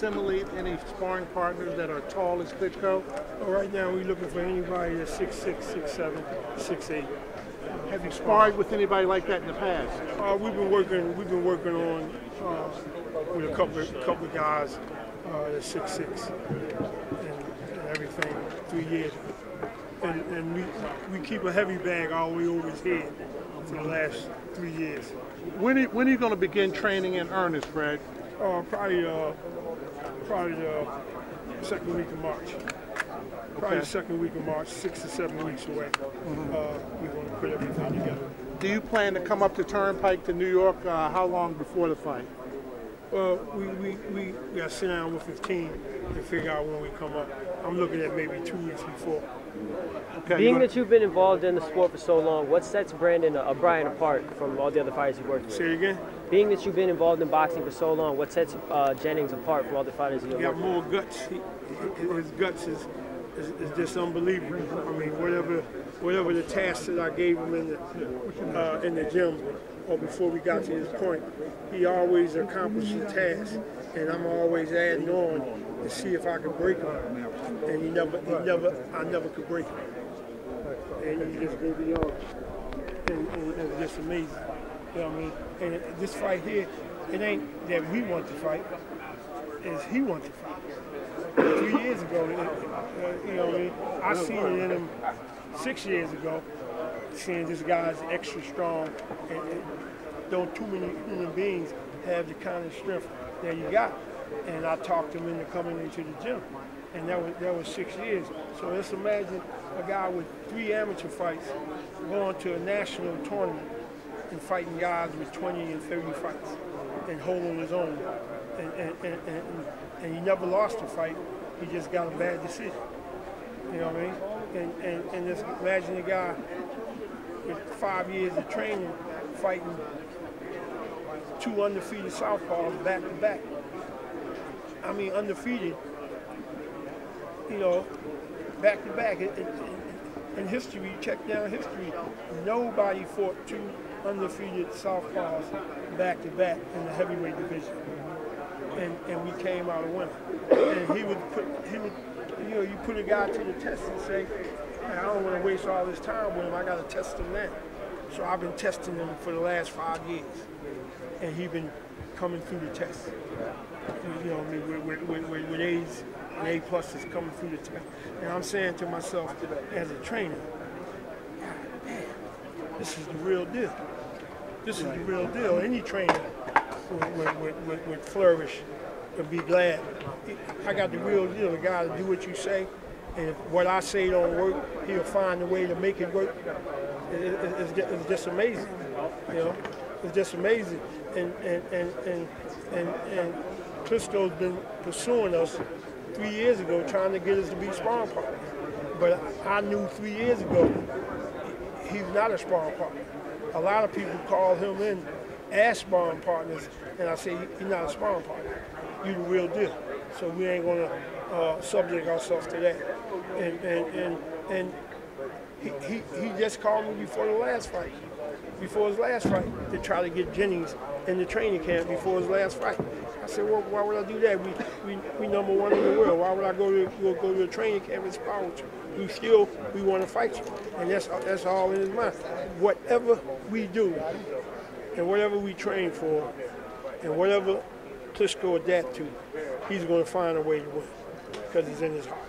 assimilate any sparring partners that are tall as Klitschko? Well, right now we're looking for anybody that's 6'6", 6'7", 6'8". Have you sparred with anybody like that in the past? We've been working on with a couple of guys that's 6'6", and everything 3 years. And we keep a heavy bag all the way over his head for the last 3 years. When are you going to begin training in earnest, Fred? Probably the second week of March. Probably the second week of March, 6 to 7 weeks away. We're going to put everything together. Do you plan to come up to Turnpike to New York? How long before the fight? Well, we got to sit down with his team and figure out when we come up. I'm looking at maybe 2 weeks before. Okay, being that you've been involved in the sport for so long, what sets Bryant apart from all the other fighters you've worked with? Say it again? Being that you've been involved in boxing for so long, what sets Jennings apart from all the fighters you've worked with? He got more guts. His guts is just unbelievable. I mean, whatever the tasks that I gave him in the gym or before we got to this point, he always accomplished the task, and I'm always adding on to see if I could break him. And I never could break him. And he just go beyond. And it's just amazing. You know what I mean? And this fight here, it ain't that we want to fight, it's he wants to fight. 3 years ago, you know what I mean? I seen it in him 6 years ago, seeing this guy's extra strong, and don't too many human beings have the kind of strength that you got. And I talked him into coming into the gym, and that was 6 years. So let's imagine a guy with 3 amateur fights going to a national tournament and fighting guys with 20 and 30 fights and holding his own. And he never lost a fight. He just got a bad decision. You know what I mean? And just imagine a guy with 5 years of training fighting 2 undefeated southpaws back to back. I mean, undefeated, you know, back to back. In history, you check down history, nobody fought 2 undefeated southpaws back to back in the heavyweight division. And we came out a winner. And you know, you put a guy to the test and say, hey, I don't want to waste all this time with him, I got to test him now. So I've been testing him for the last 5 years. And he's been coming through the test. You know, I mean, with A's and A+ is coming through the test. And I'm saying to myself, as a trainer, God damn, this is the real deal. This is the real deal. Any trainer would flourish and be glad. I got the real deal. The guy to do what you say, and if what I say don't work, he'll find a way to make it work. It's just amazing, you know. It's just amazing. And Klitschko's been pursuing us 3 years ago, trying to get us to be sparring partners. But I knew 3 years ago he's not a sparring partner. A lot of people call him in as sparring partners, and I say he's not a sparring partner. You the real deal. So we ain't gonna subject ourselves to that. And he just called me before the last fight. Before his last fight, to try to get Jennings in the training camp before his last fight. I said, well, why would I do that? We number 1 in the world. Why would I go to a training camp and spar with you? We want to fight you, and that's all in his mind. Whatever we do, and whatever we train for, and whatever Klitschko adapt to, he's going to find a way to win because it's in his heart.